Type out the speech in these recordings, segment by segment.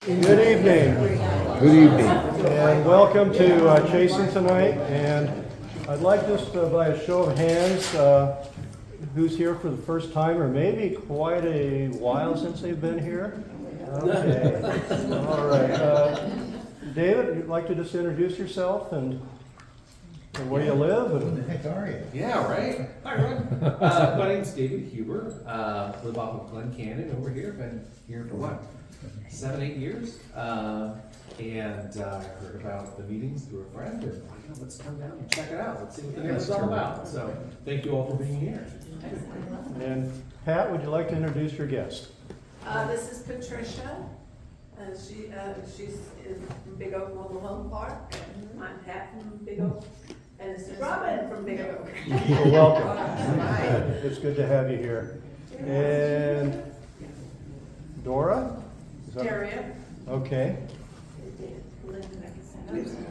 Good evening. Good evening. And welcome to CHASEN tonight. And I'd like just by a show of hands, who's here for the first time, or maybe quite a while since they've been here? Okay. All right. David, you'd like to just introduce yourself and where you live? Who the heck are you? Yeah, right. Hi, Ron. My name's David Huber. Live off of Glen Canyon over here. Been here for what, 7-8 years? And I heard about the meetings through a friend, and let's come down and check it out. Let's see what the neighborhood's all about. So thank you all for being here. And Pat, would you like to introduce your guest? This is Patricia. She's from Big Oak Mobile Home Park. And I'm Pat from Big Oak. And this is Robin from Big Oak. Well, welcome. It's good to have you here. And Dora? Is that- Daria. Okay.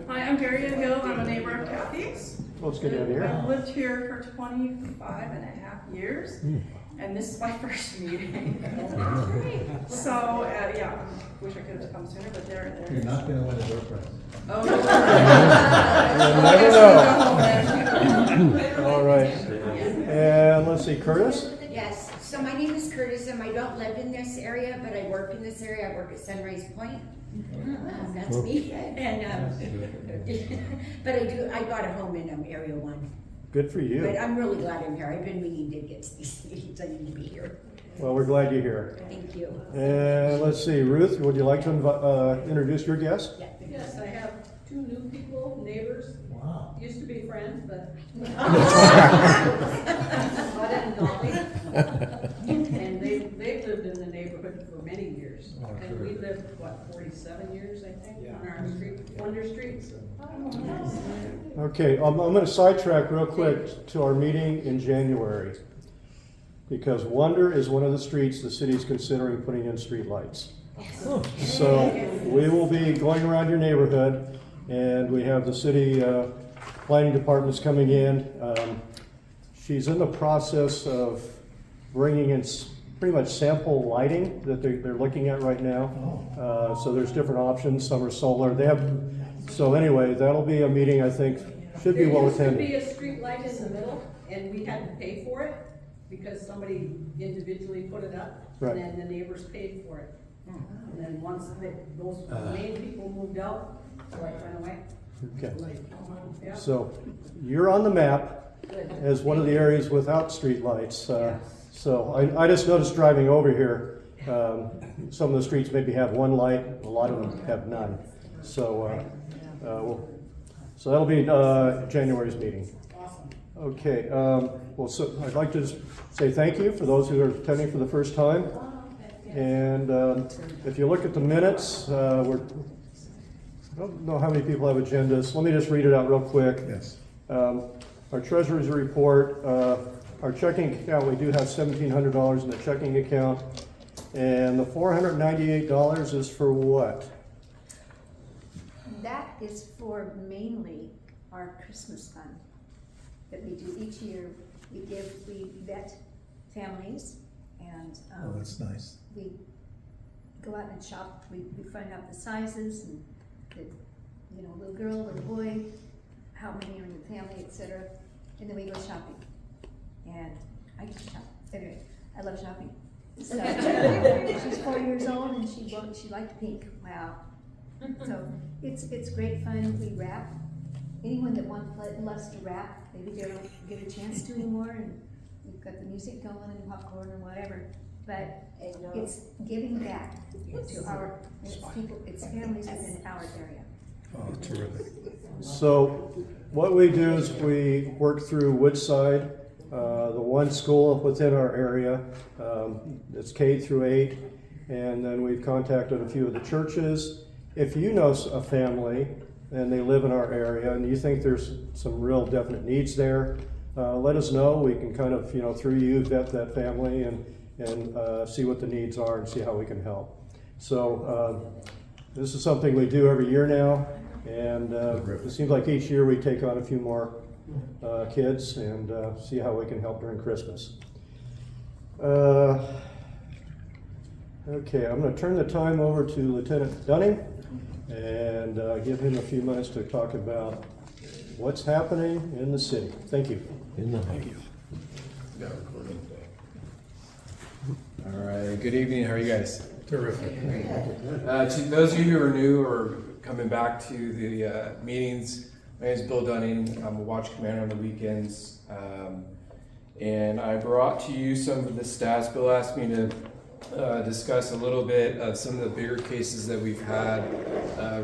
Hi, I'm Daria Hill. I'm a neighbor of Kathy's. Well, it's good to have you here. I've lived here for 25 and a half years, and this is my first meeting. So, yeah, wish I could have come sooner, but there. You're not gonna win a door prize. Oh, You'll never know. All right. And let's see, Curtis? Yes, so my name is Curtis and I don't live in this area, but I work in this area. I work at Sunrise Point. That's me. And, but I bought a home in Area 1. Good for But you. I'm really glad I'm here. I've been meaning to get to these meetings. I need to be here. Well, we're glad you're here. Thank you. And let's see, Ruth, would you like to introduce your guest? Yes, I have two new people, neighbors, Wow. used to be friends, but Bud and Dolly. And they've lived in the neighborhood for many years. Oh, And sure. we lived, what, 47 years, I think, on our street, Wonder Street. Okay, I'm going to sidetrack real quick to our meeting in January. Because Wonder is one of the streets the city's considering putting in streetlights. So we will be going around your neighborhood, and we have the city planning departments coming in. She's in the process of bringing in pretty much sample lighting that they're looking at right now. So there's different options. Some are solar. So anyway, that'll be a meeting I think should be well There attended. used to be a street light in the middle, and we had to pay for it because somebody individually put it up. Right. And then the neighbors paid for it. And then once those main people moved out, the light went away. Okay. Yeah. So you're on the map Good. as one of the areas without streetlights. So I just noticed driving over here, some of the streets maybe have one light, a lot of them have none. So that'll be January's meeting. Awesome. Okay, well, so I'd like to just say thank you for those who are attending for the first time. And if you look at the minutes, I don't know how many people have agendas. Let me just read it out real quick. Yes. Our treasurer's report, our checking account, we do have $1,700 in the checking account. And the $498 is for what? That is for mainly our Christmas fund that we do each year. We vet families and Oh, that's nice. we go out and shop. We find out the sizes and the, little girl, little boy, how many are in the family, etc. And then we go shopping. And I get to shop. Anyway, I love shopping. So she's 4 years old and she liked pink. Wow. So it's great fun. We wrap. Anyone that loves to rap, maybe they don't get a chance to anymore, and we've got the music going and popcorn and whatever. But it's giving back to our it's families within our area. Oh, terrific. So what we do is we work through Woodside, the one school within our area. It's K through 8, and then we've contacted a few of the churches. If you know a family and they live in our area and you think there's some real definite needs there, let us know. We can kind of, through you, vet that family and see what the needs are and see how we can help. So this is something we do every year now, and it seems like each year we take on a few more kids and see how we can help during Christmas. Okay, I'm gonna turn the time over to Lieutenant Dunning and give him a few minutes to talk about what's happening in the city. Thank you. Thank you. All right, good evening, how are you guys? Terrific. To those of you who are new or coming back to the meetings, my name is Bill Dunning. I'm a watch commander on the weekends. And I brought to you some of the stats. Bill asked me to discuss a little bit of some of the bigger cases that we've had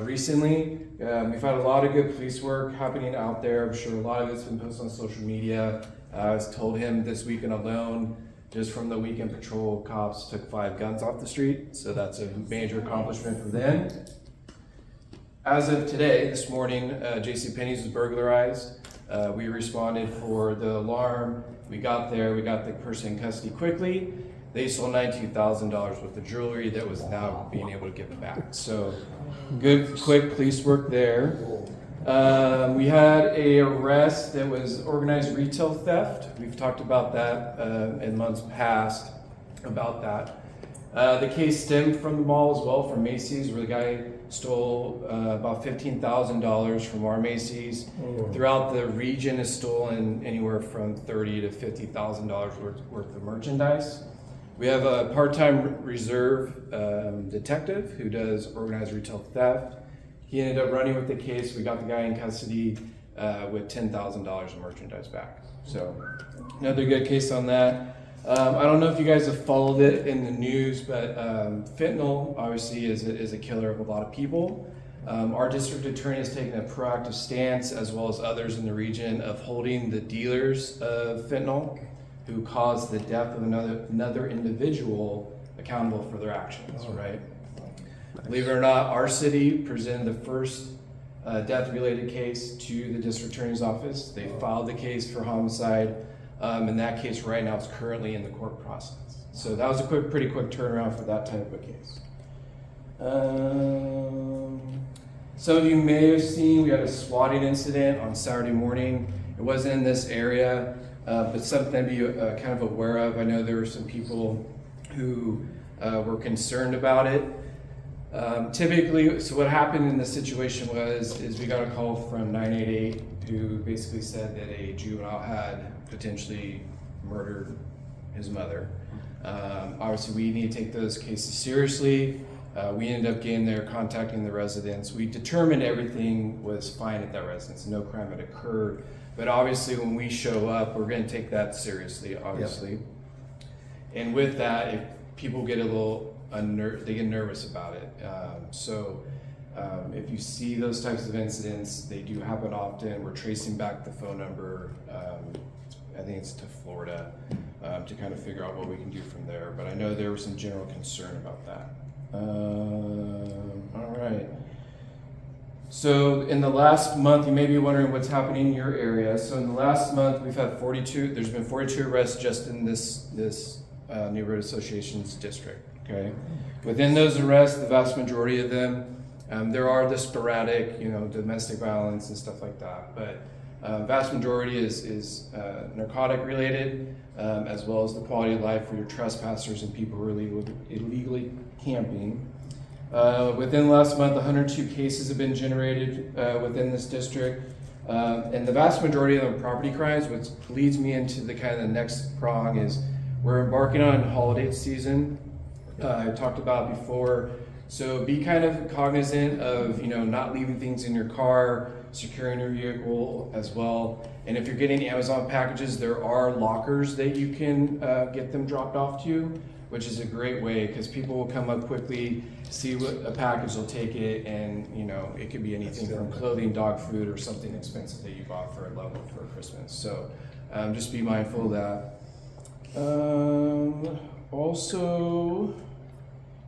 recently. We've had a lot of good police work happening out there. I'm sure a lot of it's been posted on social media. I was told him this weekend alone, just from the weekend patrol, cops took 5 guns off the street. So that's a major accomplishment for them. As of today, this morning, JCPenney's was burglarized. We responded for the alarm. We got there, we got the person in custody quickly. They sold $92,000 worth of jewelry that was now being able to give it back. So good, quick police work there. We had a arrest that was organized retail theft. We've talked about that in months past about that. The case stemmed from the mall as well, from Macy's, where the guy stole about $15,000 from our Macy's. Throughout the region has stolen anywhere from $30,000 to $50,000 worth of merchandise. We have a part-time reserve detective who does organized retail theft. He ended up running with the case. We got the guy in custody with $10,000 of merchandise back. So another good case on that. I don't know if you guys have followed it in the news, but fentanyl obviously is a killer of a lot of people. Our district attorney has taken a proactive stance, as well as others in the region, of holding the dealers of fentanyl who caused the death of another individual accountable for their actions, right? Believe it or not, our city presented the first death-related case to the district attorney's office. They filed the case for homicide. And that case right now is currently in the court process. So that was a pretty quick turnaround for that type of a case. Some of you may have seen we had a swatting incident on Saturday morning. It wasn't in this area, but something to be kind of aware of. I know there were some people who were concerned about it. Typically, so what happened in this situation is we got a call from 988 who basically said that a juvenile had potentially murdered his mother. Obviously, we need to take those cases seriously. We ended up getting there, contacting the residents. We determined everything was fine at that residence. No crime had occurred. But obviously, when we show up, we're going to take that seriously, obviously. Yep. And with that, if people get a little they get nervous about it. If you see those types of incidents, they do happen often. We're tracing back the phone number. I think it's to Florida, to kind of figure out what we can do from there. But I know there was some general concern about that. All right. So in the last month, you may be wondering what's happening in your area. So in the last month, we've had there's been 42 arrests just in this neighborhood association's district, okay? Within those arrests, the vast majority of them, there are the sporadic, domestic violence and stuff like that, but vast majority is narcotic related, as well as the quality of life for your trespassers and people who are illegally camping. Within the last month, 102 cases have been generated within this district, and the vast majority of them are property crimes, which leads me into the kind of the next prong is we're embarking on holiday season. I talked about before. So be kind of cognizant of, not leaving things in your car, securing your vehicle as well. And if you're getting Amazon packages, there are lockers that you can get them dropped off to, which is a great way because people will come up quickly, see what a package, they'll take it, and it could be anything from clothing, dog food, or something expensive that you bought for a loved one for Christmas. So just be mindful of that. Also,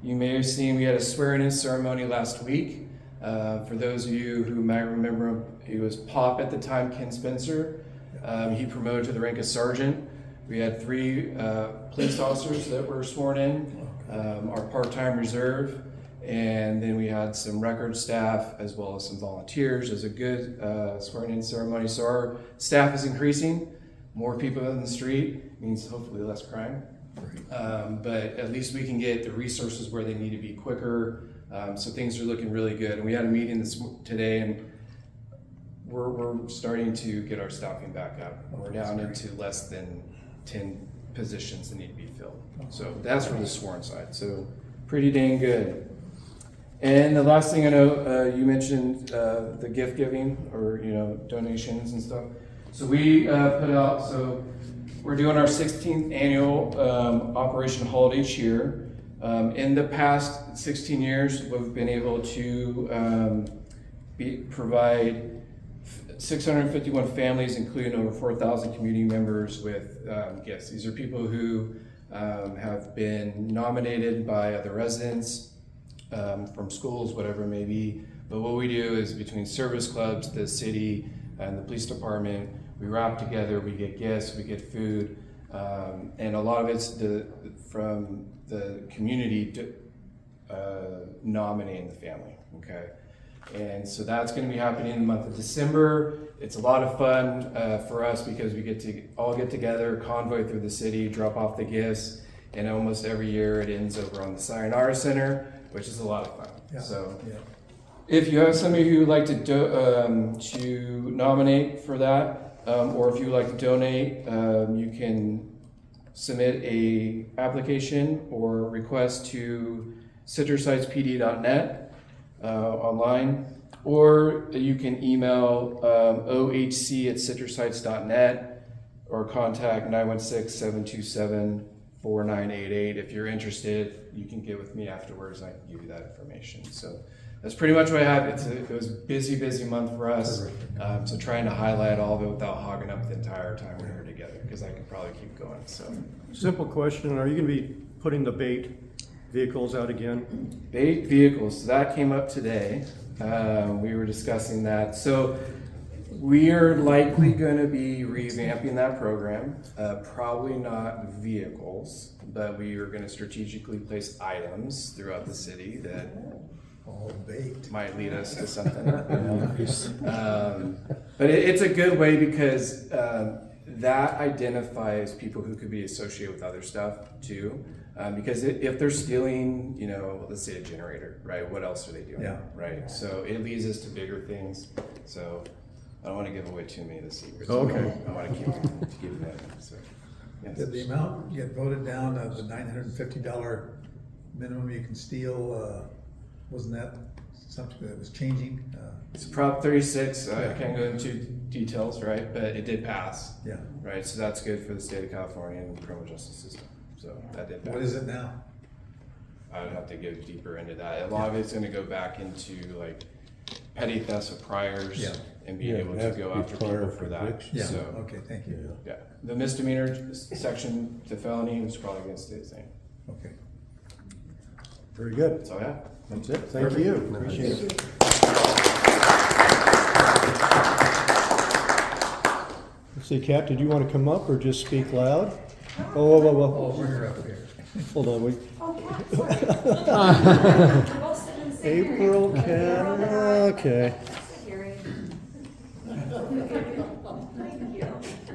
you may have seen we had a swearing-in ceremony last week. For those of you who might remember, he was Pop at the time, Ken Spencer. He promoted to the rank of sergeant. We had 3 police officers that were sworn in, our part-time reserve, and then we had some record staff as well as some volunteers. It was a good swearing-in ceremony. So our staff is increasing. More people in the street means hopefully less crime. But at least we can get the resources where they need to be quicker. So things are looking really good. And we had a meeting today, and we're starting to get our staffing back up. We're down into less than 10 positions that need to be filled. So that's for the sworn side. So pretty dang good. And the last thing I know, you mentioned the gift giving, or donations and stuff. So we put out, so we're doing our 16th annual Operation Holiday Cheer. In the past 16 years, we've been able to provide 651 families, including over 4,000 community members, with gifts. These are people who have been nominated by other residents, from schools, whatever it may be. But what we do is, between service clubs, the city, and the police department, we wrap together, we get gifts, we get food, and a lot of it's from the community nominating the family, okay? And so that's going to be happening in the month of December. It's a lot of fun for us, because we get to all get together, convoy through the city, drop off the gifts, and almost every year it ends over on the Sayonara Center, which is a lot of fun. Yeah. So Yeah. if you have somebody who would like to nominate for that, or if you would like to donate, you can submit a application or request to CitrusHeightsPD.net online, or you can email ohc@citrusheights.net, or contact 916-727-4988. If you're interested, you can get with me afterwards and I can give you that information. So that's pretty much what I have. It was a busy month for us. So trying to highlight all of it without hogging up the entire time we're here together, because I could probably keep going. So Simple question, are you gonna be putting the bait vehicles out again? bait vehicles, so that came up today. We were discussing that. So we are likely going to be revamping that program. Probably not vehicles, but we are going to strategically place items throughout the city that All baked. might lead us to something. But it's a good way, because that identifies people who could be associated with other stuff too. Because if they're stealing, let's say a generator, right? What else are they doing? Yeah. Right. So it leads us to bigger things. So I don't want to give away too many of the secrets. Okay. I want to keep that. So, yes. Did the amount get voted down of the $950 minimum you can steal? Wasn't that something that was changing? It's Prop 36. I can't go into details, right? But it did pass. Yeah. Right. So that's good for the state of California and the criminal justice system. So that did pass. What is it now? I would have to go deeper into that. A lot of it's going to go back into like petty thefts of priors, Yeah. and being able to go after people for that. Yeah, So okay, thank you. yeah, the misdemeanor section to felony was probably going to stay the same. Okay. Very good. That's all I have. That's it. Thank you. Appreciate it. Let's see, Kat, did you want to come up or just speak loud? Oh, whoa. Bring her up here. Hold on, wait. Oh, Kat, sorry. April, Kat, okay.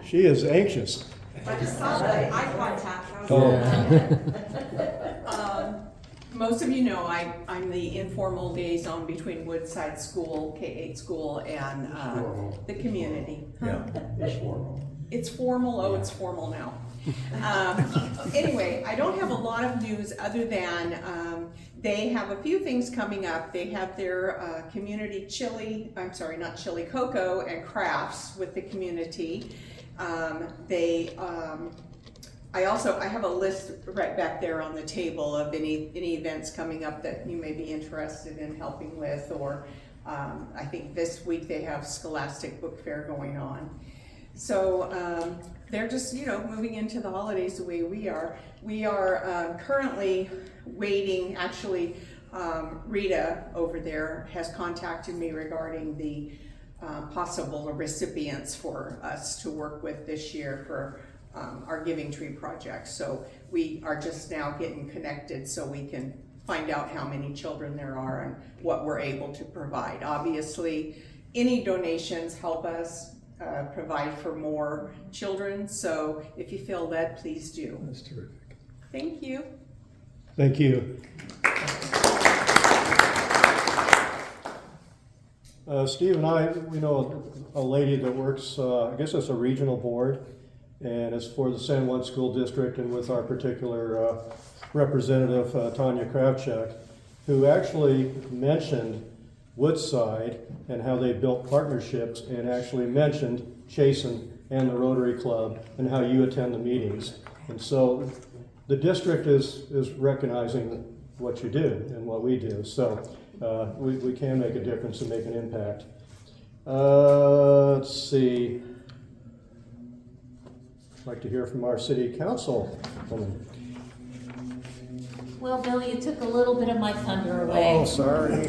She is anxious. I just saw the eye contact. Most of you know I'm the informal liaison between Woodside School, K-8 school, and the community. Yeah. It's formal, it's formal now. Anyway, I don't have a lot of news other than they have a few things coming up. They have their community cocoa and crafts with the community. I have a list right back there on the table of any events coming up that you may be interested in helping with, or I think this week they have Scholastic Book Fair going on. So they're just, moving into the holidays the way we are. We are currently waiting, actually, Rita over there has contacted me regarding the possible recipients for us to work with this year for our Giving Tree project. So we are just now getting connected so we can find out how many children there are and what we're able to provide. Obviously, any donations help us provide for more children, so if you feel led, please do. That's terrific. Thank you. Thank you. Steve and I, we know a lady that works, I guess it's a regional board, and it's for the San Juan School District, and with our particular representative, Tanya Kravchuk, who actually mentioned Woodside and how they built partnerships, and actually mentioned CHASEN and the Rotary Club and how you attend the meetings. And so the district is recognizing what you do and what we do. So we can make a difference and make an impact. Let's see. I'd like to hear from our city council woman. Well, Bill, you took a little bit of my thunder away. Oh, sorry.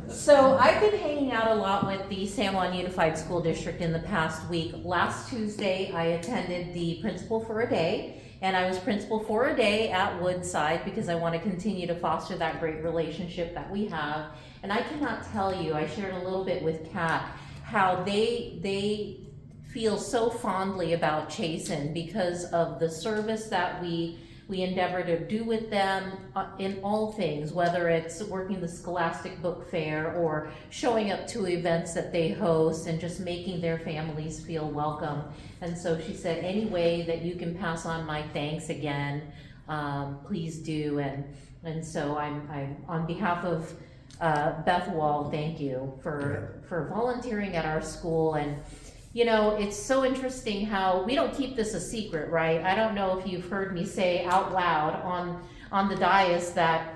So I've been hanging out a lot with the San Juan Unified School District in the past week. Last Tuesday, I attended the Principal for a Day, and I was Principal for a Day at Woodside because I want to continue to foster that great relationship that we have. And I cannot tell you, I shared a little bit with Kat, how they feel so fondly about CHASEN because of the service that we endeavor to do with them in all things, whether it's working the Scholastic Book Fair or showing up to events that they host and just making their families feel welcome. And so she said, any way that you can pass on my thanks again, please do. And so I'm on behalf of Beth Wall, thank you for volunteering at our school. And you know, it's so interesting how we don't keep this a secret, right? I don't know if you've heard me say out loud on the dais that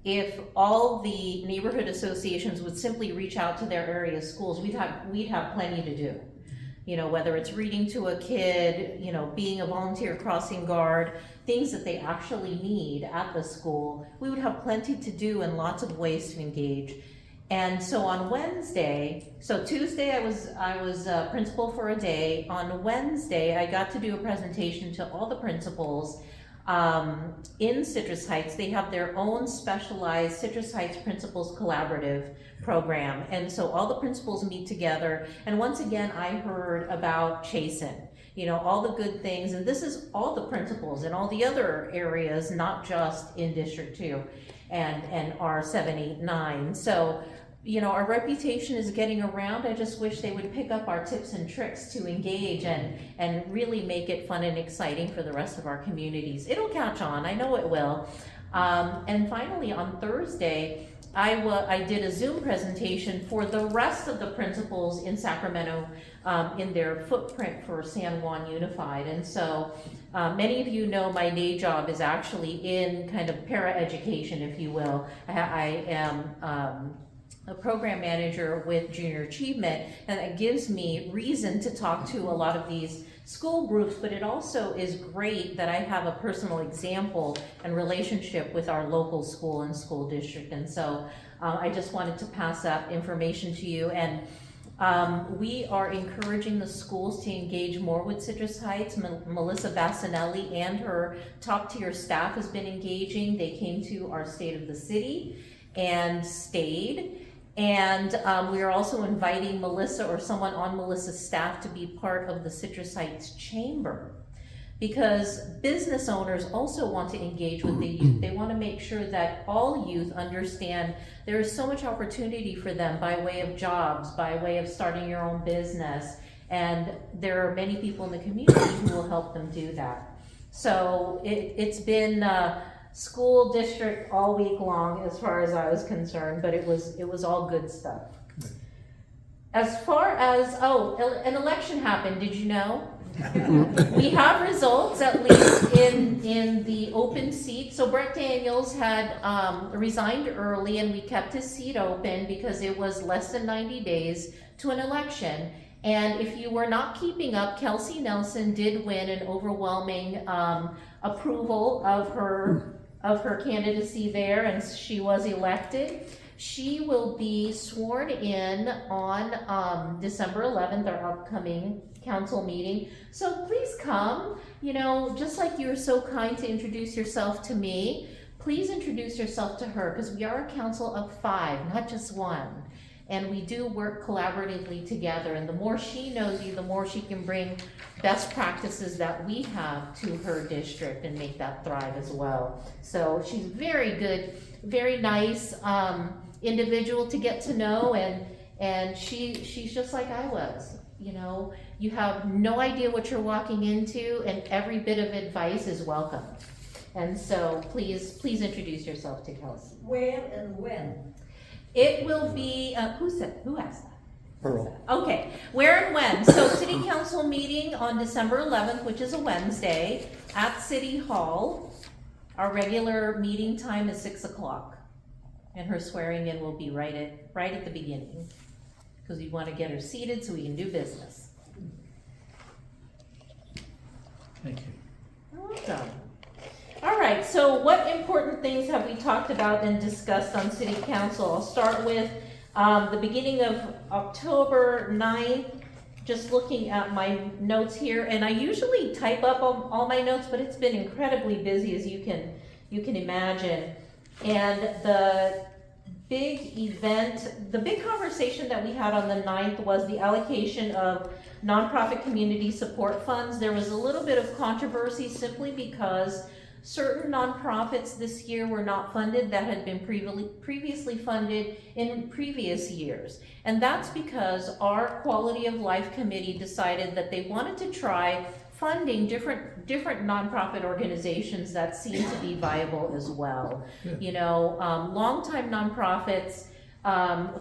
if all the neighborhood associations would simply reach out to their area schools, we'd have plenty to do. You know, whether it's reading to a kid, you know, being a volunteer crossing guard, things that they actually need at the school, we would have plenty to do and lots of ways to engage. And so on Wednesday, so Tuesday I was Principal for a Day. On Wednesday, I got to do a presentation to all the principals in Citrus Heights. They have their own specialized Citrus Heights Principals Collaborative program. And so all the principals meet together. And once again, I heard about CHASEN, you know, all the good things. And this is all the principals in all the other areas, not just in District 2 and R 7, 8, 9. So, you know, our reputation is getting around. I just wish they would pick up our tips and tricks to engage and really make it fun and exciting for the rest of our communities. It'll catch on, I know it will. And finally, on Thursday, I did a Zoom presentation for the rest of the principals in Sacramento in their footprint for San Juan Unified. And so many of you know my day job is actually in kind of para-education, if you will. I am a program manager with Junior Achievement, and that gives me reason to talk to a lot of these school groups, but it also is great that I have a personal example and relationship with our local school and school district. And so I just wanted to pass that information to you. And we are encouraging the schools to engage more with Citrus Heights. Melissa Bassinelli and her top-tier staff has been engaging. They came to our State of the City and stayed. And we are also inviting Melissa or someone on Melissa's staff to be part of the Citrus Heights Chamber, because business owners also want to engage with the youth. They want to make sure that all youth understand there is so much opportunity for them by way of jobs, by way of starting your own business, and there are many people in the community who will help them do that. So it's been school district all week long as far as I was concerned, but it was all good stuff. As far as, an election happened, did you know? We have results, at least in the open seat. So Brett Daniels had resigned early, and we kept his seat open because it was less than 90 days to an election. And if you were not keeping up, Kelsey Nelson did win an overwhelming approval of her candidacy there, and she was elected. She will be sworn in on December 11th, our upcoming council meeting. So please come, you know, just like you were so kind to introduce yourself to me, please introduce yourself to her, because we are a council of 5, not just 1. and we do work collaboratively together. And the more she knows you, the more she can bring best practices that we have to her district and make that thrive as well. So she's very good, very nice individual to get to know, and she's just like I was. You know, you have no idea what you're walking into, and every bit of advice is welcome. And so please introduce yourself to Kelsey. Where and when? It will be, who asked that? Earl. Okay, where and when? So city council meeting on December 11th, which is a Wednesday, at City Hall. Our regular meeting time is 6 o'clock. And her swearing in will be right at the beginning, because we want to get her seated so we can do business. Thank you. You're welcome. All right, so what important things have we talked about and discussed on city council? I'll start with the beginning of October 9th, just looking at my notes here, and I usually type up all my notes, but it's been incredibly busy, as you can imagine. And the big event, the big conversation that we had on the 9th was the allocation of nonprofit community support funds. There was a little bit of controversy simply because certain nonprofits this year were not funded that had been previously funded in previous years. And that's because our Quality of Life Committee decided that they wanted to try funding different nonprofit organizations that seem to be viable as well. You know, longtime nonprofits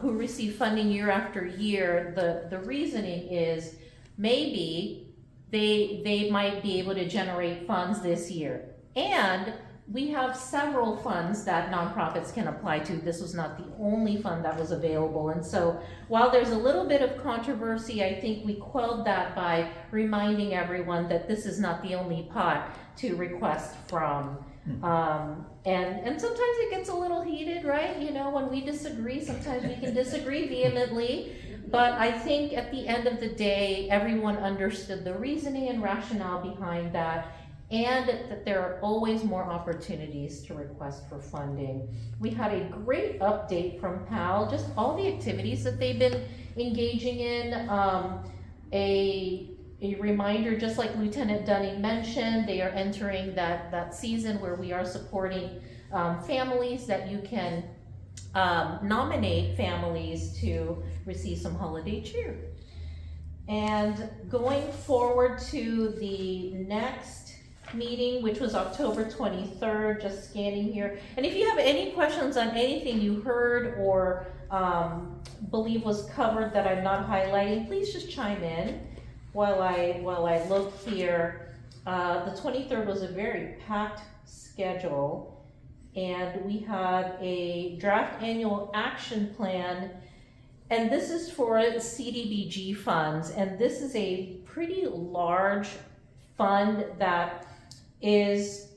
who receive funding year after year, the reasoning is maybe they might be able to generate funds this year. And we have several funds that nonprofits can apply to. This was not the only fund that was available. And so while there's a little bit of controversy, I think we quelled that by reminding everyone that this is not the only pot to request from. And sometimes it gets a little heated, right? You know, when we disagree, sometimes we can disagree vehemently. But I think at the end of the day, everyone understood the reasoning and rationale behind that, and that there are always more opportunities to request for funding. We had a great update from PAL, just all the activities that they've been engaging in. A reminder, just like Lieutenant Dunning mentioned, they are entering that season where we are supporting families, that you can nominate families to receive some holiday cheer. And going forward to the next meeting, which was October 23rd, just scanning here. And if you have any questions on anything you heard or believe was covered that I'm not highlighting, please just chime in while I look here. The 23rd was a very packed schedule, and we had a draft annual action plan, and this is for CDBG funds, and this is a pretty large fund that is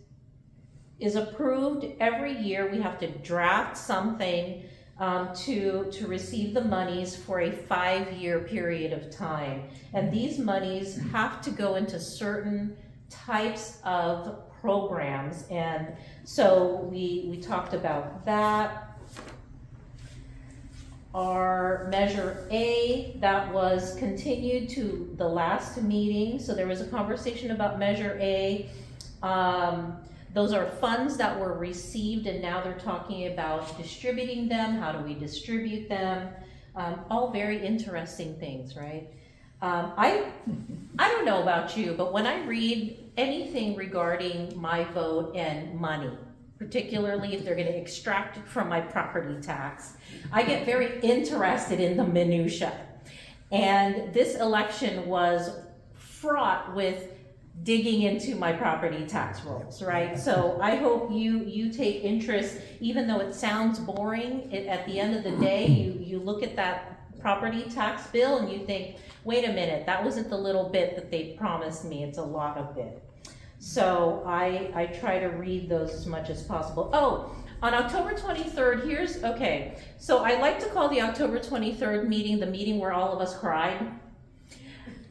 approved every year. We have to draft something to receive the monies for a 5-year period of time. And these monies have to go into certain types of programs. And so we talked about that. Our Measure A, that was continued to the last meeting. So there was a conversation about Measure A. Those are funds that were received, and now they're talking about distributing them. How do we distribute them? All very interesting things, right? I don't know about you, but when I read anything regarding my vote and money, particularly if they're going to extract it from my property tax, I get very interested in the minutia. And this election was fraught with digging into my property tax rolls, right? So I hope you take interest, even though it sounds boring. At the end of the day, you look at that property tax bill and you think, wait a minute, that wasn't the little bit that they promised me, it's a lot of it. So I try to read those as much as possible. Oh, on October 23rd, so I like to call the October 23rd meeting the meeting where all of us cried,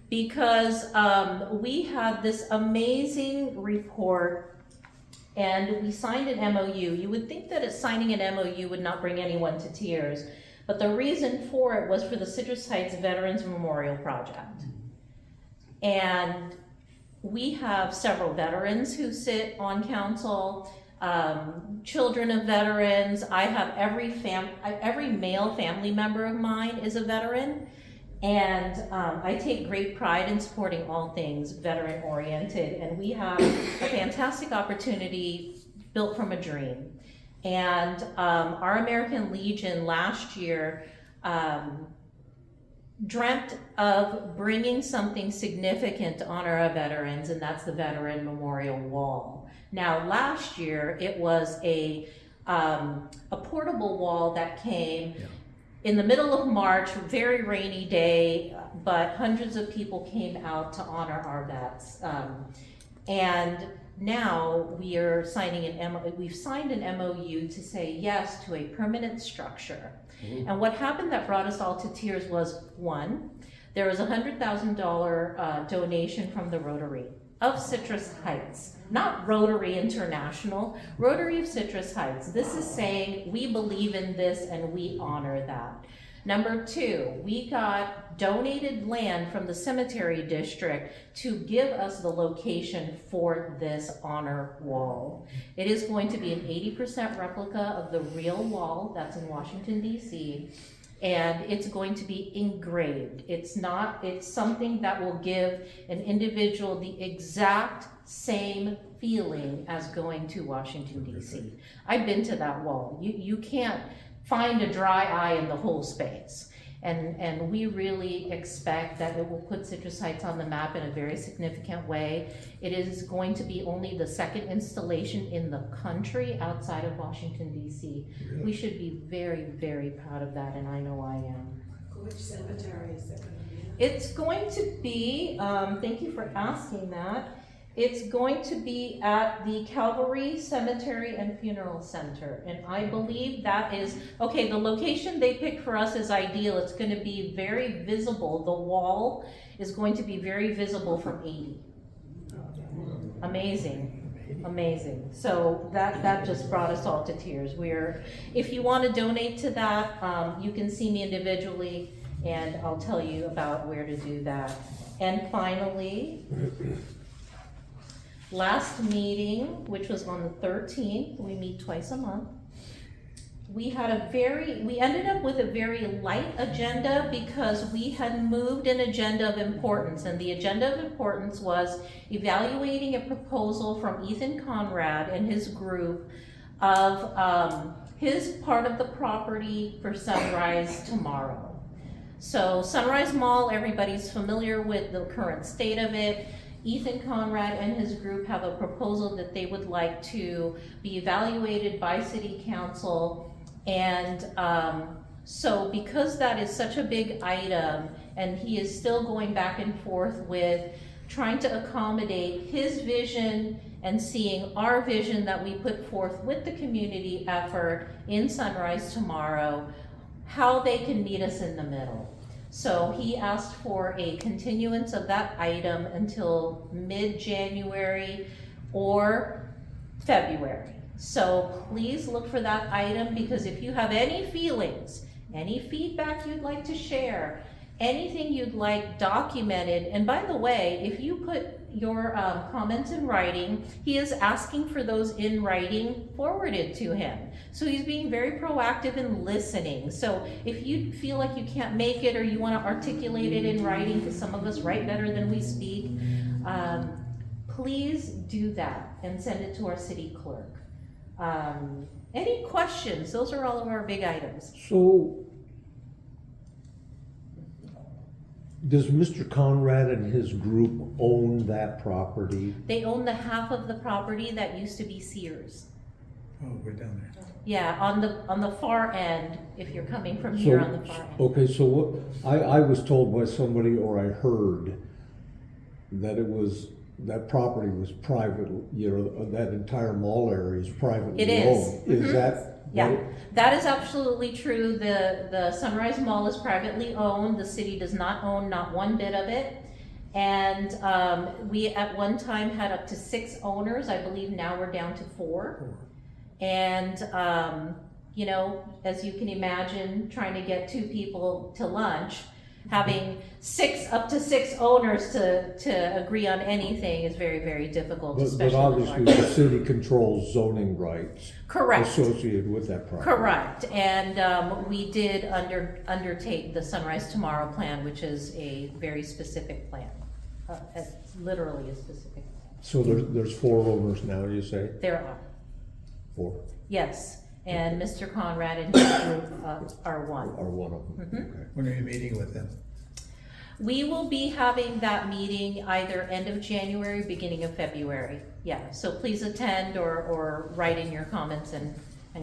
because we had this amazing report and we signed an MOU. You would think that signing an MOU would not bring anyone to tears, But the reason for it was for the Citrus Heights Veterans Memorial Project. And we have several veterans who sit on council, children of veterans. I have every male family member of mine is a veteran. And I take great pride in supporting all things veteran oriented. And we have a fantastic opportunity built from a dream. And our American Legion last year dreamt of bringing something significant to honor our veterans, and that's the Veteran Memorial Wall. Now, last year, it was a portable wall that came in the middle of March, very rainy day, but hundreds of people came out to honor our vets. And now we are we've signed an MOU to say yes to a permanent structure. And what happened that brought us all to tears was, one, there was a $100,000 donation from the Rotary of Citrus Heights, not Rotary International, Rotary of Citrus Heights. This is saying we believe in this and we honor that. Number two, we got donated land from the cemetery district to give us the location for this honor wall. It is going to be an 80% replica of the real wall that's in Washington, D.C., and it's going to be engraved. It's something that will give an individual the exact same feeling as going to Washington, D.C. I've been to that wall. You can't find a dry eye in the whole space. And we really expect that it will put Citrus Heights on the map in a very significant way. It is going to be only the second installation in the country outside of Washington, D.C. Really? We should be very, very proud of that, and I know I am. Which cemetery is it going to be in? It's going to be, thank you for asking that, it's going to be at the Calvary Cemetery and Funeral Center. And I believe that is, okay, the location they picked for us is ideal. It's going to be very visible. The wall is going to be very visible from 80. Amazing, amazing. So that just brought us all to tears. If you want to donate to that, you can see me individually and I'll tell you about where to do that. And finally, last meeting, which was on the 13th, we meet twice a month. We ended up with a very light agenda because we had moved an agenda of importance, and the agenda of importance was evaluating a proposal from Ethan Conrad and his group of his part of the property for Sunrise tomorrow. So Sunrise Mall, everybody's familiar with the current state of it. Ethan Conrad and his group have a proposal that they would like to be evaluated by City Council. And so because that is such a big item, and he is still going back and forth with trying to accommodate his vision and seeing our vision that we put forth with the community effort in Sunrise tomorrow, how they can meet us in the middle. So he asked for a continuance of that item until mid-January or February. So please look for that item, because if you have any feelings, any feedback you'd like to share, anything you'd like documented, and by the way, if you put your comments in writing, he is asking for those in writing forwarded to him. So he's being very proactive in listening. So if you feel like you can't make it or you want to articulate it in writing, because some of us write better than we speak, please do that and send it to our city clerk. Any questions? Those are all of our big items. So, does Mr. Conrad and his group own that property? They own the half of the property that used to be Sears. Oh, way down there. Yeah, on the far end, if you're coming from here on the far end. Okay, so what, I was told by somebody, or I heard, that that property was private, that entire mall area is privately It is. owned. Mm-hmm. Is that? Yeah, that is absolutely true. The Sunrise Mall is privately owned. The city does not own not one bit of it. And we at one time had up to 6 owners. I believe now we're down to 4. And you know, as you can imagine, trying to get 2 people to lunch, having up to six owners to agree on anything is very, very difficult, But especially. obviously, the city controls zoning rights. Correct. Associated with that property. Correct, and we did undertake the Sunrise Tomorrow plan, which is a very specific plan, literally a specific plan. So there's 4 owners now, you say? There are, 4? yes, and Mr. Conrad and his group are one. Are one of them, Mhm. okay. When are you meeting with them? We will be having that meeting either end of January, beginning of February. Yeah, so please attend or write in your comments and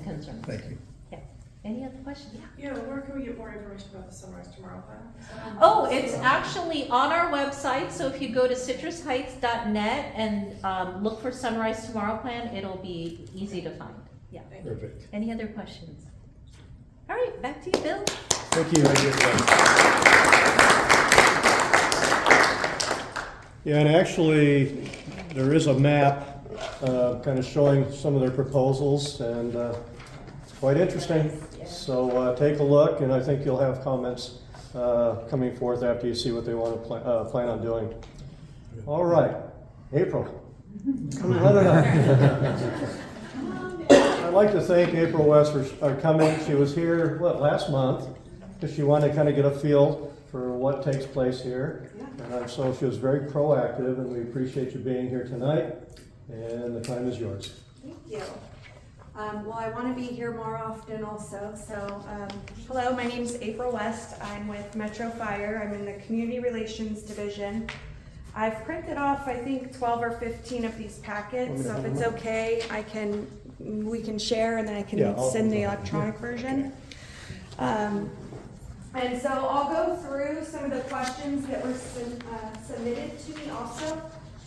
concerns. Thank you. Yeah. Any other questions? Yeah. Yeah, where can we get more information about the Sunrise Tomorrow plan? Oh, it's actually on our website, so if you go to citrusheights.net and look for Sunrise Tomorrow plan, it'll be easy to find. Yeah. Perfect. Any other questions? All right, back to you, Bill. Thank you. Yeah, and actually, there is a map kind of showing some of their proposals, and it's quite interesting. So take a look, and I think you'll have comments coming forth after you see what they want to plan on doing. All right, April, come on up. I'd like to thank April West for coming. She was here, last month, because she wanted to kind of get a feel for what takes place here. And so she was very proactive, and we appreciate you being here tonight, and the time is yours. Thank you. Well, I want to be here more often also. So, hello, my name is April West. I'm with Metro Fire. I'm in the Community Relations Division. I've printed off, I think, 12 or 15 of these packets. So if it's okay, we can share, and then I can send the electronic version. And so I'll go through some of the questions that were submitted to me also.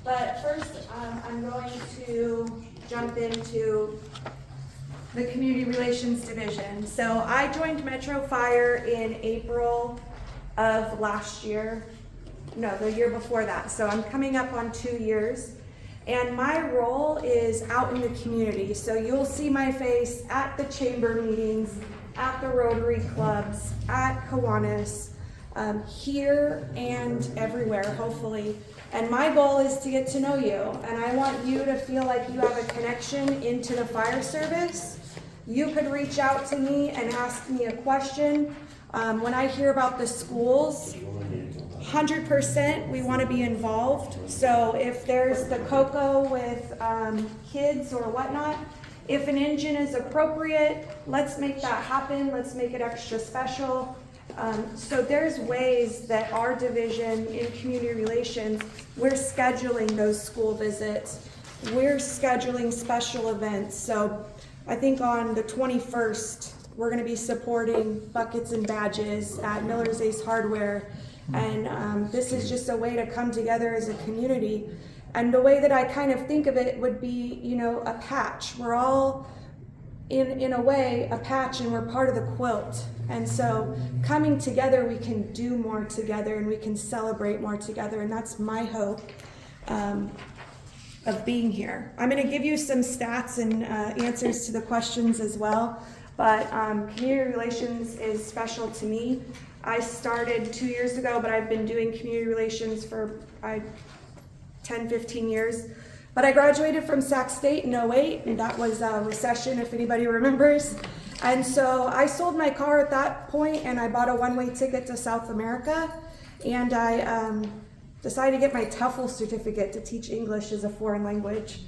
But first, I'm going to jump into the Community Relations Division. So I joined Metro Fire in April of last year. No, the year before that. So I'm coming up on 2 years. And my role is out in the community. So you'll see my face at the chamber meetings, at the Rotary clubs, at Kiwanis, here and everywhere, hopefully. And my goal is to get to know you. And I want you to feel like you have a connection into the fire service. You could reach out to me and ask me a question. When I hear about the schools, 100% we want to be involved. So if there's the cocoa with kids or whatnot, if an engine is appropriate, let's make that happen. Let's make it extra special. So there's ways that our division in community relations, we're scheduling those school visits. We're scheduling special events. So I think on the 21st, we're going to be supporting Buckets and Badges at Miller's Ace Hardware. And this is just a way to come together as a community. And the way that I kind of think of it would be, you know, a patch. We're all, in a way, a patch, and we're part of the quilt. And so coming together, we can do more together, and we can celebrate more together. And that's my hope of being here. I'm going to give you some stats and answers to the questions as well. But community relations is special to me. I started 2 years ago, but I've been doing community relations for 10, 15 years. But I graduated from Sac State in 08, and that was a recession, if anybody remembers. And so I sold my car at that point, and I bought a one-way ticket to South America. And I decided to get my TOEFL certificate to teach English as a foreign language.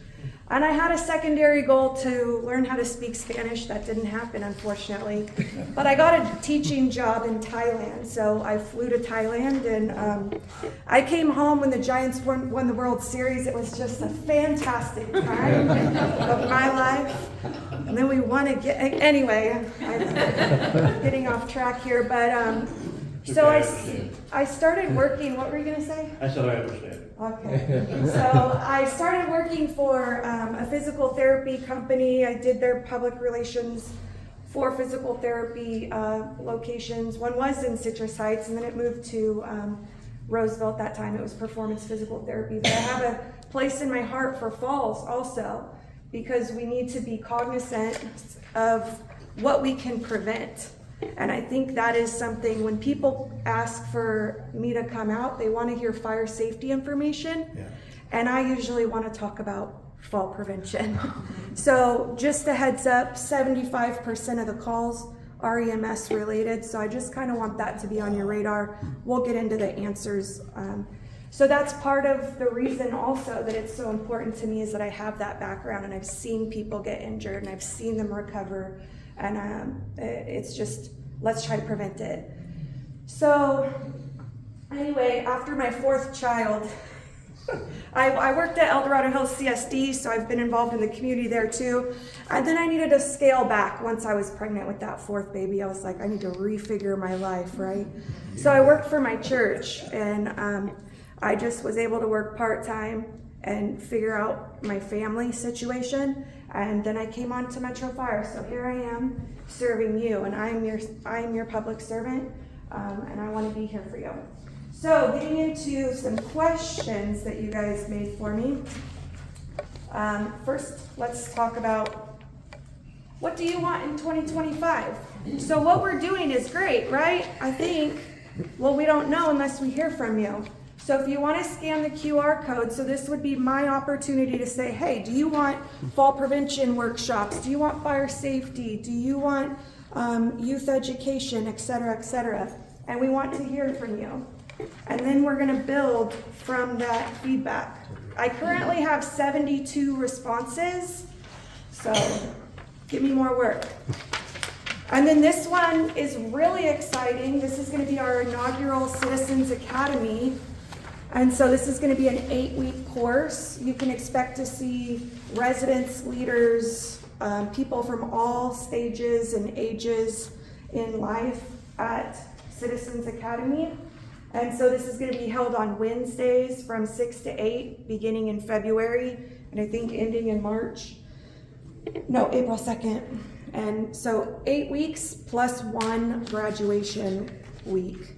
And I had a secondary goal to learn how to speak Spanish. That didn't happen, unfortunately. But I got a teaching job in Thailand. So I flew to Thailand, and I came home when the Giants won the World Series. It was just a fantastic time of my life. And then we won again. Anyway, I'm getting off track here. But so I started working. What were you going to say? I said I understand. Okay. So I started working for a physical therapy company. I did their public relations for physical therapy locations. One was in Citrus Heights, and then it moved to Roseville at that time. It was performance physical therapy. But I have a place in my heart for Falls also, because we need to be cognizant of what we can prevent. And I think that is something, when people ask for me to come out, they want to hear fire safety information. Yeah. And I usually want to talk about fall prevention. So just a heads up, 75% of the calls are EMS related. So I just kind of want that to be on your radar. We'll get into the answers. So that's part of the reason also that it's so important to me, is that I have that background and I've seen people get injured and I've seen them recover. And it's just, let's try to prevent it. So anyway, after my 4th child, I worked at El Dorado Hills CSD, so I've been involved in the community there too. And then I needed to scale back once I was pregnant with that 4th baby. I was like, I need to refigure my life, right? So I worked for my church, and I just was able to work part-time and figure out my family situation. And then I came on to Metro Fire. So here I am serving you, and I am your public servant, and I want to be here for you. So getting into some questions that you guys made for me. First, let's talk about, what do you want in 2025? So what we're doing is great, right? I think, well, we don't know unless we hear from you. So if you want to scan the QR code, so this would be my opportunity to say, hey, do you want fall prevention workshops? Do you want fire safety? Do you want youth education, et cetera, et cetera? And we want to hear from you. And then we're going to build from that feedback. I currently have 72 responses, so give me more work. And then this one is really exciting. This is going to be our inaugural Citizens Academy. And so this is going to be an 8-week course. You can expect to see residents, leaders, people from all stages and ages in life at Citizens Academy. And so this is going to be held on Wednesdays from 6 to 8, beginning in February, and I think ending in March. No, April 2nd. And so 8 weeks plus 1 graduation week.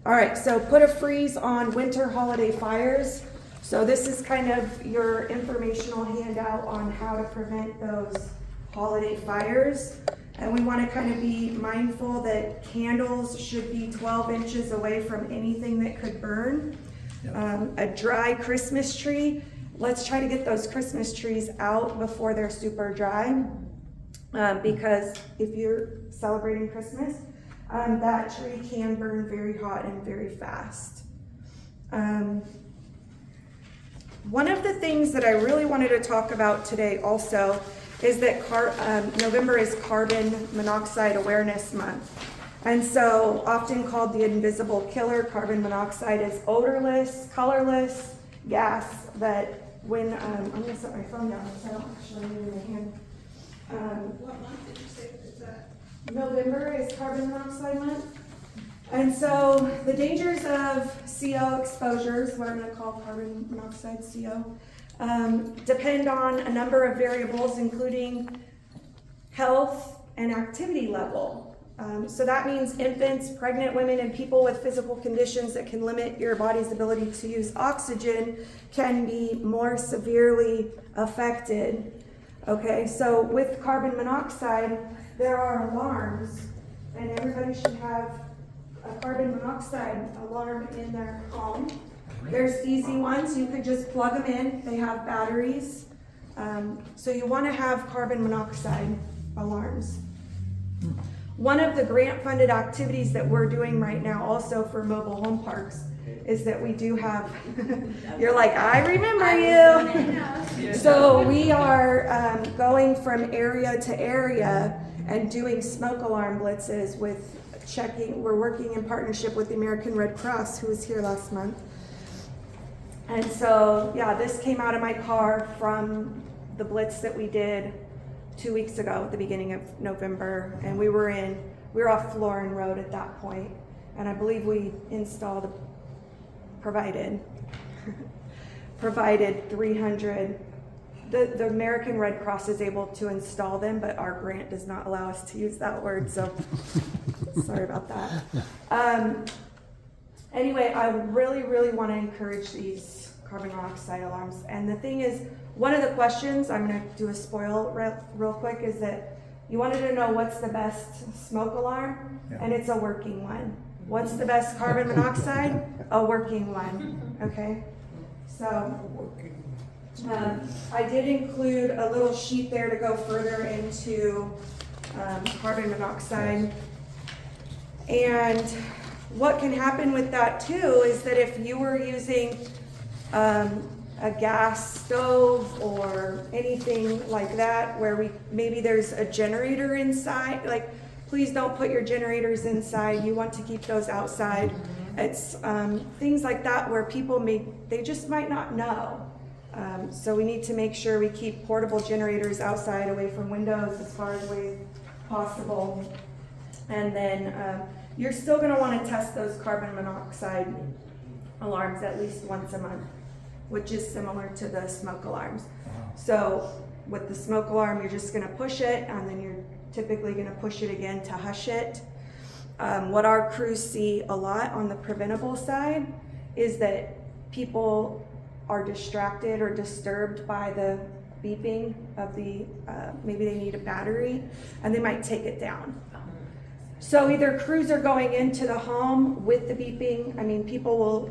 All right, so put a freeze on winter holiday fires. So this is kind of your informational handout on how to prevent those holiday fires. And we want to kind of be mindful that candles should be 12 inches away from anything that could burn. A dry Christmas tree, let's try to get those Christmas trees out before they're super dry. Because if you're celebrating Christmas, that tree can burn very hot and very fast. One of the things that I really wanted to talk about today also is that November is Carbon Monoxide Awareness Month. And so, often called the invisible killer, carbon monoxide is odorless, colorless gas that when, I'm gonna set my phone down so I don't actually need it in my hand. What month did you say is that? November is Carbon Monoxide Month. And so the dangers of CO exposures, what I'm going to call carbon monoxide CO, depend on a number of variables, including health and activity level. So that means infants, pregnant women, and people with physical conditions that can limit your body's ability to use oxygen can be more severely affected. Okay, so with carbon monoxide, there are alarms, and everybody should have a carbon monoxide alarm in their home. There's easy ones, you could just plug them in, they have batteries. So you want to have carbon monoxide alarms. One of the grant-funded activities that we're doing right now also for mobile home parks is that we do have, you're like, I remember you. So we are going from area to area and doing smoke alarm blitzes with checking. We're working in partnership with the American Red Cross, who was here last month. And so, yeah, this came out of my car from the blitz that we did 2 weeks ago at the beginning of November. And we were off Florin Road at that point. And I believe we provided 300. The American Red Cross is able to install them, but our grant does not allow us to use that word, so sorry about that. Anyway, I really, really want to encourage these carbon monoxide alarms. And the thing is, one of the questions, I'm going to do a spoil real quick, is that You wanted to know what's the best smoke alarm, and it's a working one. What's the best carbon monoxide? A working one, okay? So, I did include a little sheet there to go further into carbon monoxide. And what can happen with that too is that if you were using a gas stove or anything like that where maybe there's a generator inside, like please don't put your generators inside. You want to keep those outside. It's things like that where people they just might not know. So we need to make sure we keep portable generators outside, away from windows as far as way possible. And then you're still going to want to test those carbon monoxide alarms at least once a month, which is similar to the smoke alarms. So with the smoke alarm, you're just going to push it, and then you're typically going to push it again to hush it. What our crews see a lot on the preventable side is that people are distracted or disturbed by the beeping of the, maybe they need a battery, and they might take it down. So either crews are going into the home with the beeping. I mean, people will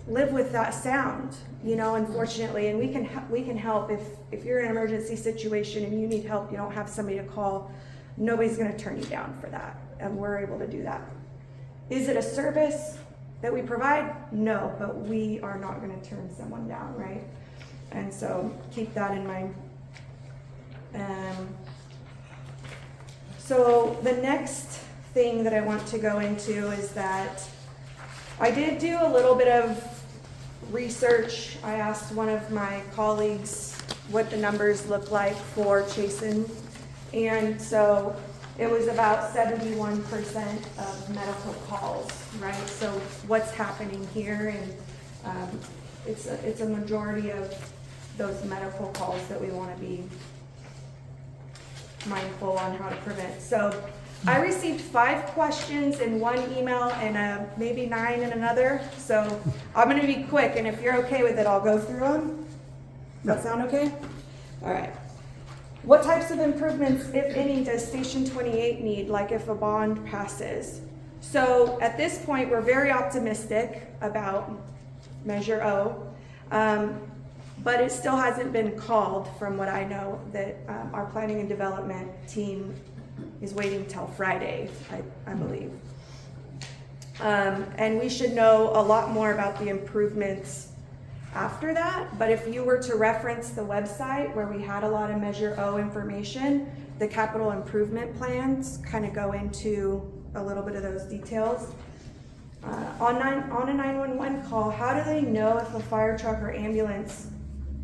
live with that sound, you know, unfortunately, and we can help if you're in an emergency situation and you need help, you don't have somebody to call, nobody's gonna turn you down for that, and we're able to do that. Is it a service that we provide? No, but we are not gonna turn someone down, right? And so keep that in mind. So the next thing that I want to go into is that I did do a little bit of research. I asked one of my colleagues what the numbers look like for CHASEN, and so it was about 71% of medical calls, right? So what's happening here, and it's a majority of those medical calls that we want to be mindful on how to prevent. So I received 5 questions in one email and maybe 9 in another. So I'm going to be quick, and if you're okay with it, I'll go through them. Does that sound okay? All right. What types of improvements, if any, does Station 28 need, like if a bond passes? So at this point, we're very optimistic about Measure O, but it still hasn't been called, from what I know, that our planning and development team is waiting till Friday, I believe. And we should know a lot more about the improvements after that, but if you were to reference the website where we had a lot of Measure O information, the capital improvement plans kind of go into a little bit of those details. On a 911 call, how do they know if a fire truck or ambulance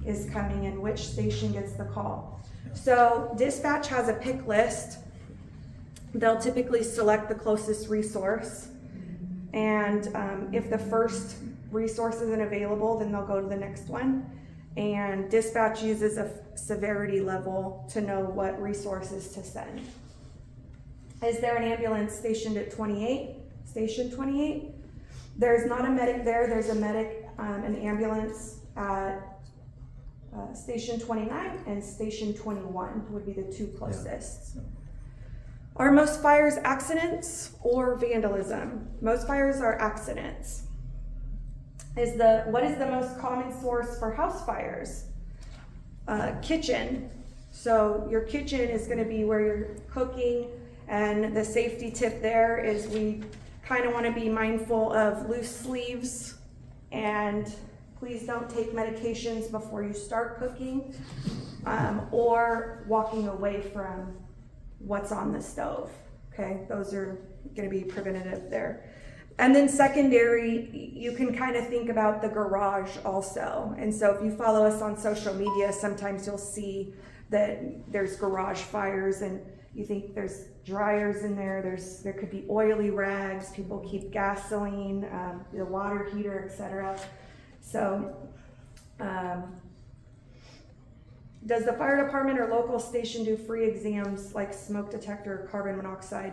is coming and which station gets the call? So dispatch has a pick list. They'll typically select the closest resource, and if the first resource isn't available, then they'll go to the next one. And dispatch uses a severity level to know what resources to send. Is there an ambulance stationed at 28? Station 28? There's not a medic there. There's a medic, an ambulance at Station 29 and Station 21 would be the 2 closest. Yeah. Are most fires accidents or vandalism? Most fires are accidents. What is the most common source for house fires? Kitchen. So your kitchen is going to be where you're cooking, and the safety tip there is we kind of want to be mindful of loose sleeves, and please don't take medications before you start cooking, or walking away from what's on the stove. Okay, those are going to be preventative there. And then secondary, you can kind of think about the garage also. And so if you follow us on social media, sometimes you'll see that there's garage fires, and you think there's dryers in there. There could be oily rags. People keep gasoline, the water heater, etc. So, does the fire department or local station do free exams like smoke detector or carbon monoxide?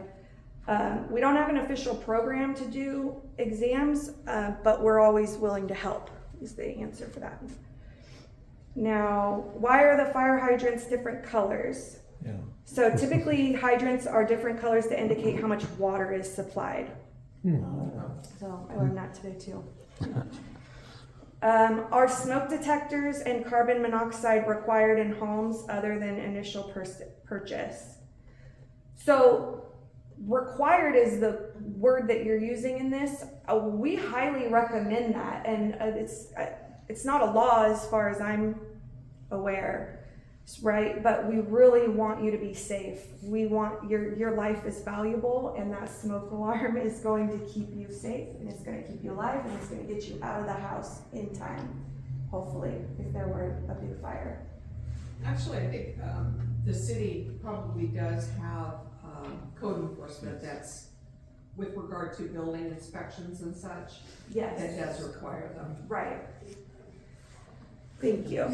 We don't have an official program to do exams, but we're always willing to help, is the answer for that. Now, why are the fire hydrants different colors? Yeah. So typically hydrants are different colors to indicate how much water is supplied. So I learned that today too. Are smoke detectors and carbon monoxide required in homes other than initial purchase? So required is the word that you're using in this. We highly recommend that, and it's not a law as far as I'm aware, right? But we really want you to be safe. We want your life is valuable, and that smoke alarm is going to keep you safe, and it's going to keep you alive, and it's going to get you out of the house in time, hopefully, if there were a big fire. Actually, I think the city probably does have code enforcement that's with regard to building inspections and such. Yes. That does require them. Right. Thank you.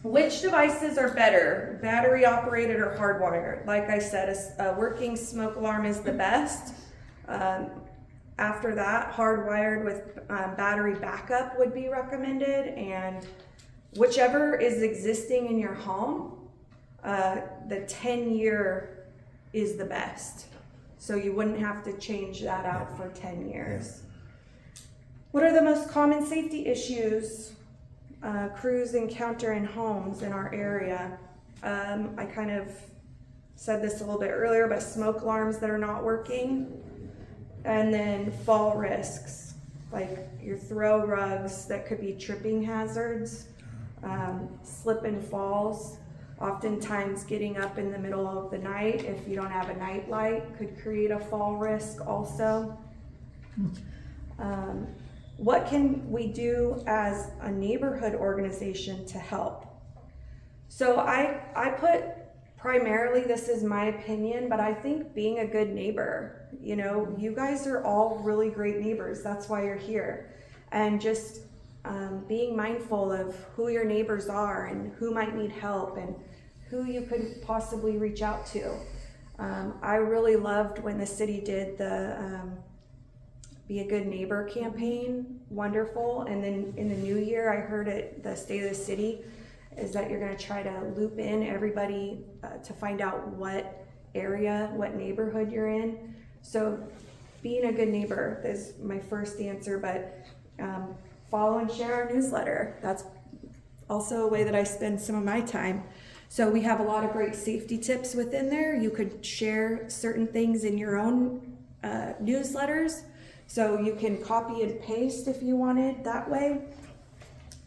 Which devices are better, battery operated or hardwired? Like I said, a working smoke alarm is the best. After that, hardwired with battery backup would be recommended, and whichever is existing in your home, the 10-year is the best. So you wouldn't have to change that out for 10 years. What are the most common safety issues crews encounter in homes in our area? I kind of said this a little bit earlier, but smoke alarms that are not working, and then fall risks, like your throw rugs that could be tripping hazards, slip and falls. Oftentimes getting up in the middle of the night, if you don't have a night light, could create a fall risk also. What can we do as a neighborhood organization to help? So I put primarily, this is my opinion, but I think being a good neighbor, you guys are all really great neighbors. That's why you're here. And just being mindful of who your neighbors are and who might need help and who you could possibly reach out to. I really loved when the city did the Be a Good Neighbor campaign, wonderful. And then in the new year, I heard at the State of the City is that you're gonna try to loop in everybody to find out what area, what neighborhood you're in. So being a good neighbor is my first answer, but follow and share our newsletter. That's also a way that I spend some of my time. So we have a lot of great safety tips within there. You could share certain things in your own newsletters. So you can copy and paste if you wanted that way.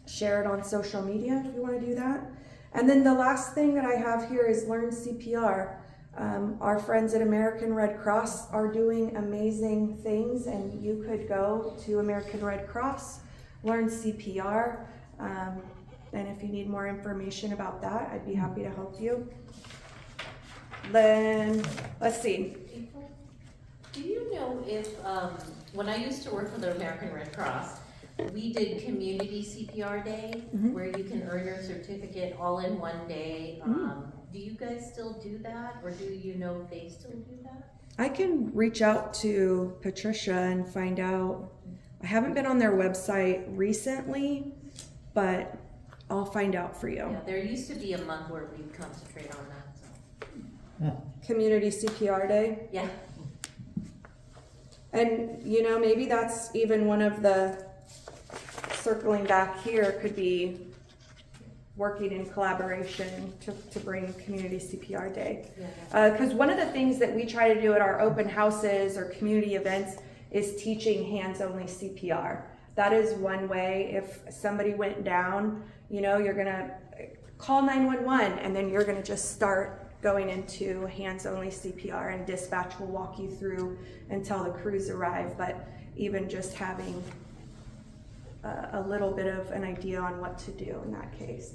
Share it on social media if you want to do that. And then the last thing that I have here is learn CPR. Our friends at American Red Cross are doing amazing things, and you could go to American Red Cross, learn CPR, and if you need more information about that, I'd be happy to help you. Then, let's see. Do you know if, when I used to work for the American Red Cross, we did Community CPR Day, where you can earn your certificate all in one day. Do you guys still do that, or do you know if they still do that? I can reach out to Patricia and find out. I haven't been on their website recently, but I'll find out for you. Yeah, there used to be a month where we concentrate on that, so. Community CPR Day. Yeah. And maybe that's even one of the, circling back here, could be working in collaboration to bring Community CPR Day. Because one of the things that we try to do at our open houses or community events is teaching hands-only CPR. That is one way. If somebody went down, you're gonna call 911, and then you're gonna just start going into hands-only CPR, and dispatch will walk you through until the crews arrive. But even just having a little bit of an idea on what to do in that case.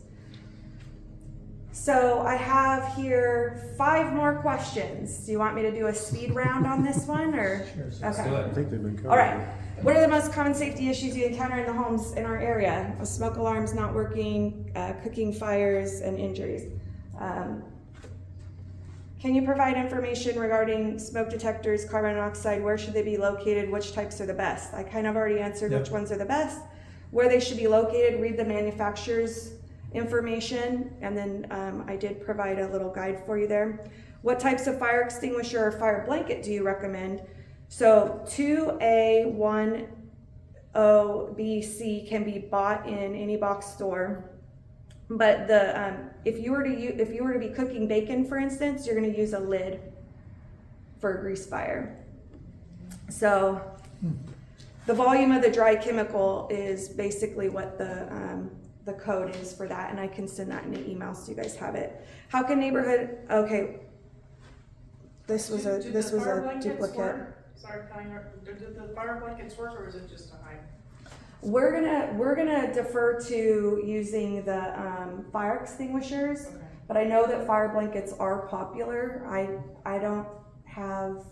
So I have here 5 more questions. Do you want me to do a speed round on this one, or? Sure. Okay. I think they've been covered. All right. What are the most common safety issues you encounter in the homes in our area? Smoke alarms not working, cooking fires, and injuries. Can you provide information regarding smoke detectors, carbon monoxide? Where should they be located? Which types are the best? I kind of already answered which ones are the best. Where they should be located, read the manufacturer's information, and then I did provide a little guide for you there. What types of fire extinguisher or fire blanket do you recommend? So 2A, 1O, B, C can be bought in any box store, but the if you were to be cooking bacon, for instance, you're going to use a lid for a grease fire. So the volume of the dry chemical is basically what the code is for that, and I can send that in an email so you guys have it. How can neighborhood? Okay, this was a duplicate. Sorry, do the fire blankets work, or is it just a hide? We're gonna defer to using the fire extinguishers, Okay. but I know that fire blankets are popular. I don't have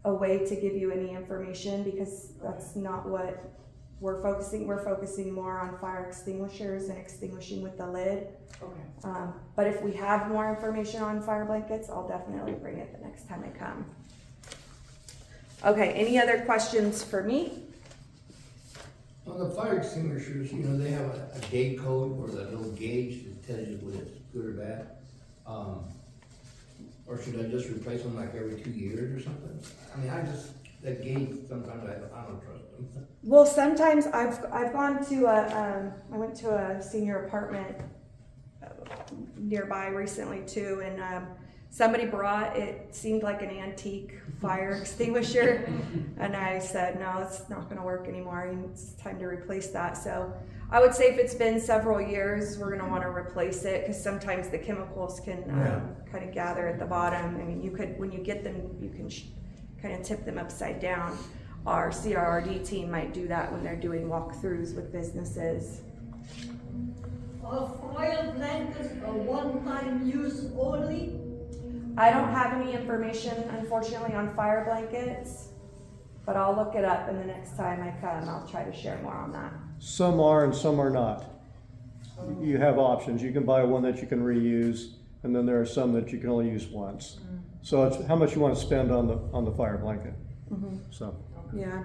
a way to give you any information because that's not what we're focusing. We're focusing more on fire extinguishers and extinguishing with the lid. Okay. But if we have more information on fire blankets, I'll definitely bring it the next time I come. Okay, any other questions for me? On the fire extinguishers, you know, they have a gate code or that little gauge that tells you whether it's good or bad. Or should I just replace them like every 2 years or something? I mean, that gauge, sometimes I don't trust them. Well, sometimes I've gone to I went to a senior apartment nearby recently too, and somebody brought, it seemed like an antique fire extinguisher, and I said, no, it's not gonna work anymore, it's time to replace that. So I would say if it's been several years, we're gonna wanna replace it, because sometimes the chemicals can kind of gather at the bottom. I mean, when you get them, you can kind of tip them upside down. Our CRRD team might do that when they're doing walkthroughs with businesses. Foil blankets are one-time use only? I don't have any information, unfortunately, on fire blankets, but I'll look it up, and the next time I come, I'll try to share more on that. Some are and some are not. You have options. You can buy one that you can reuse, and then there are some that you can only use once. So it's how much you want to spend on the fire blanket. So. Yeah.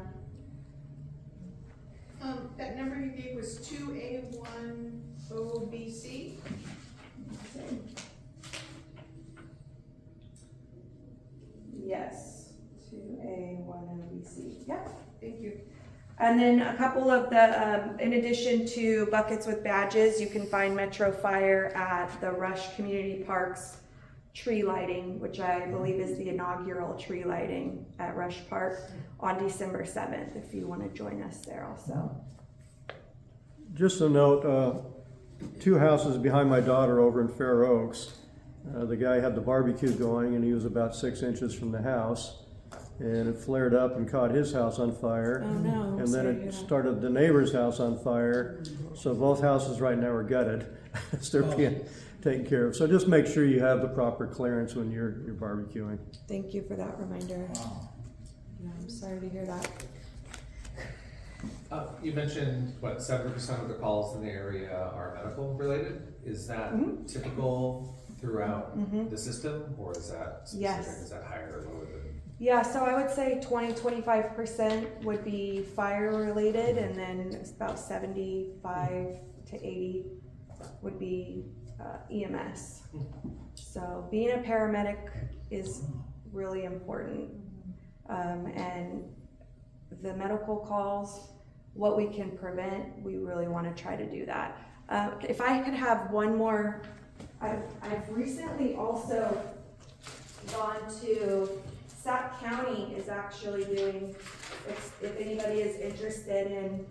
That number you gave was 2A1OBC? Yes, 2A1OBC. Yep. Thank you. And then a couple of the, in addition to buckets with badges, you can find Metro Fire at the Rush Community Parks tree lighting, which I believe is the inaugural tree lighting at Rush Park on December 7th, if you want to join us there also. Just a note, 2 houses behind my daughter over in Fair Oaks, the guy had the barbecue going and he was about 6 inches from the house, and it flared up and caught his house on fire. Oh no. And then it started the neighbor's house on fire, so both houses right now are gutted as they're being taken care of. So just make sure you have the proper clearance when you're barbecuing. Thank you for that reminder. Yeah, I'm sorry to hear that. You mentioned, 70% of the calls in the area are medical related? Is that typical throughout the system, or is that specific? Yes. Is that higher or lower than? Yeah, so I would say 20-25% would be fire related, and then it's about 75 to 80 would be EMS. So being a paramedic is really important, and the medical calls, what we can prevent, we really want to try to do that. If I could have one more, I've recently also gone to Sac County is actually doing, if anybody is interested in,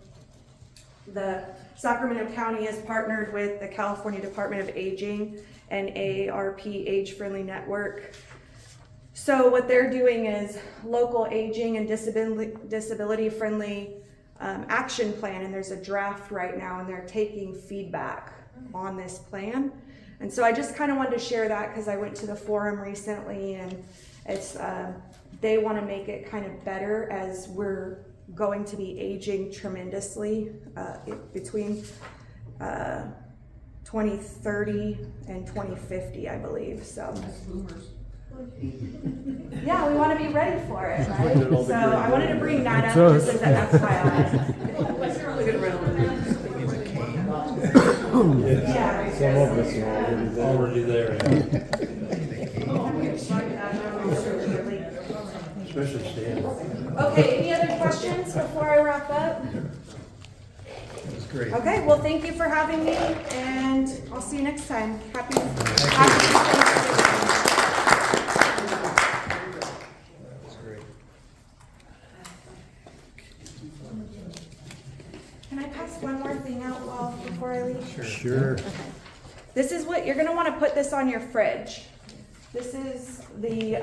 the Sacramento County has partnered with the California Department of Aging and AARP Age Friendly Network. So what they're doing is local aging and disability friendly action plan, and there's a draft right now, and they're taking feedback on this plan. And so I just kind of wanted to share that because I went to the forum recently, and it's they want to make it kind of better as we're going to be aging tremendously between 2030 and 2050, I believe. So yeah, we want to be ready for it, right? So I wanted to bring that up just as an FYI. Yeah. Some of us are already there. Especially Stan. Okay, any other questions before I wrap up? That was great. Okay, well, thank you for having me, and I'll see you next time. Happy. That was great. Can I pass one more thing out before I leave? Sure. This is what, you're gonna wanna put this on your fridge. This is the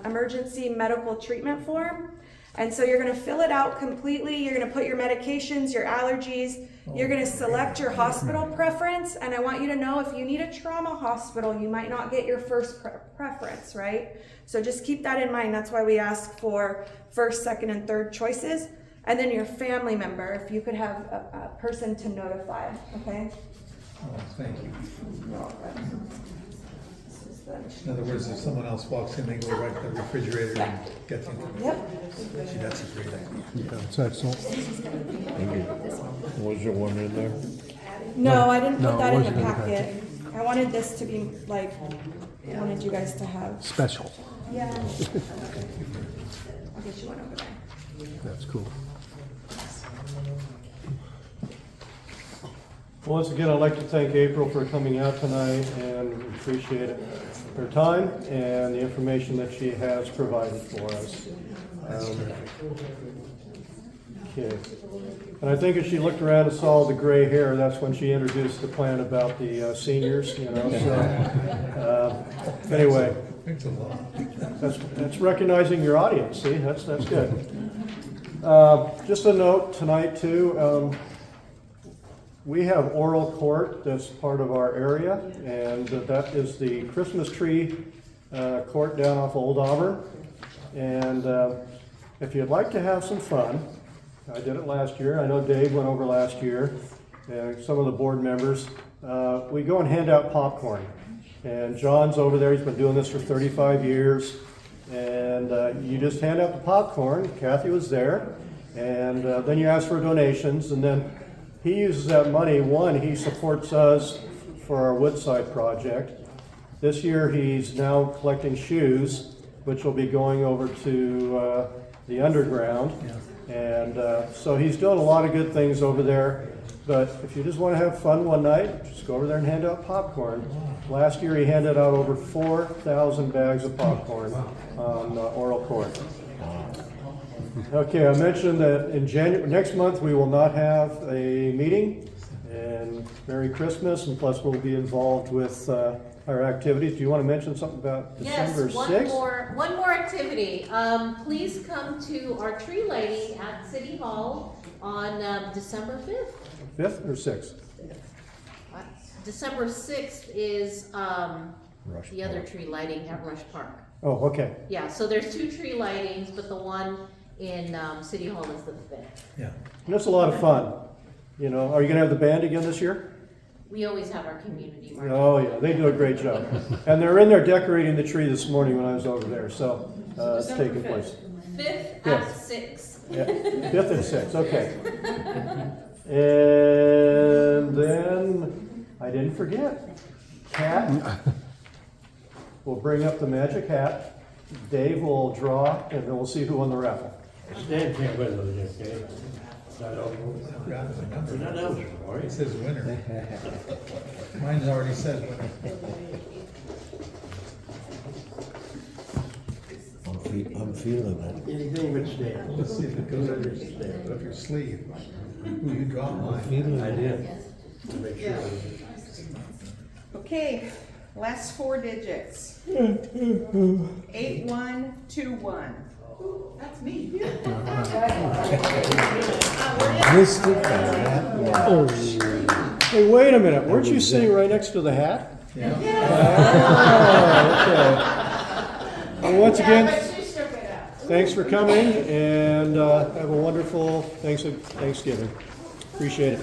emergency medical treatment form. And so you're gonna fill it out completely, you're gonna put your medications, your allergies, you're gonna select your hospital preference, and I want you to know if you need a trauma hospital, you might not get your first preference, right? So just keep that in mind, that's why we ask for first, second, and third choices. And then your family member, if you could have a person to notify, okay? Oh, thank you. You're welcome. In other words, if someone else walks in, they go right to the refrigerator and get them. Yep. Gee, that's a great idea. Yeah, that's excellent. Was there one in there? No, I didn't No, put it that in the wasn't in the packet. I wanted this to be like, I wanted you guys to have. Special. Yeah. I'll get you one over there. That's cool. Once again, I'd like to thank April for coming out tonight and appreciate her time and the information that she has provided for us. Okay. And I think as she looked around and saw the gray hair, that's when she introduced the plan about the seniors, you know, so. Anyway, that's recognizing your audience, see, that's good. Just a note tonight too, we have oral court that's part of our area, and that is the Christmas tree court down off Old Auburn. And if you'd like to have some fun, I did it last year. I know Dave went over last year, and some of the board members. We go and hand out popcorn. And John's over there. He's been doing this for 35 years. And you just hand out the popcorn. Kathy was there. And then you ask for donations, and then he uses that money. One, he supports us for our Woodside project. This year he's now collecting shoes, which will be going over to the underground. And so he's doing a lot of good things over there. But if you just want to have fun one night, just go over there and hand out popcorn. Last year he handed out over 4,000 bags of popcorn on oral court. Okay, I mentioned that in next month we will not have a meeting, and Merry Christmas, and plus we'll be involved with our activities. Do you want to mention something about December 6th? Yes, one more activity. Please come to our tree lighting at City Hall on December 5th. 5th or 6th? December 6th is the other tree lighting at Rush Park. Oh, okay. Yeah, so there's 2 tree lightings, but the one in City Hall is the 5th. Yeah. And it's a lot of fun. You know, are you going to have the band again this year? We always have our community march. Oh, yeah, they do a great job. And they're in there decorating the tree this morning when I was over there, so it's taking place. 5th at 6. Yeah, 5th and 6th, okay. And then, I didn't forget, Cat will bring up the magic hat. Dave will draw, and then we'll see who won the raffle. Stan can't win with it, okay? It says winner. Mine already says winner. I'm feeling it. Anything but Stan. Let's see if it goes up your sleeve. Ooh, you dropped mine. I did. To make sure. Okay, last 4 digits. 8121. That's me. Missed it. Oh. Hey, wait a minute, weren't you sitting right next to the hat? Yeah. Oh, okay. Well, once again, thanks for coming, and have a wonderful Thanksgiving. Appreciate it.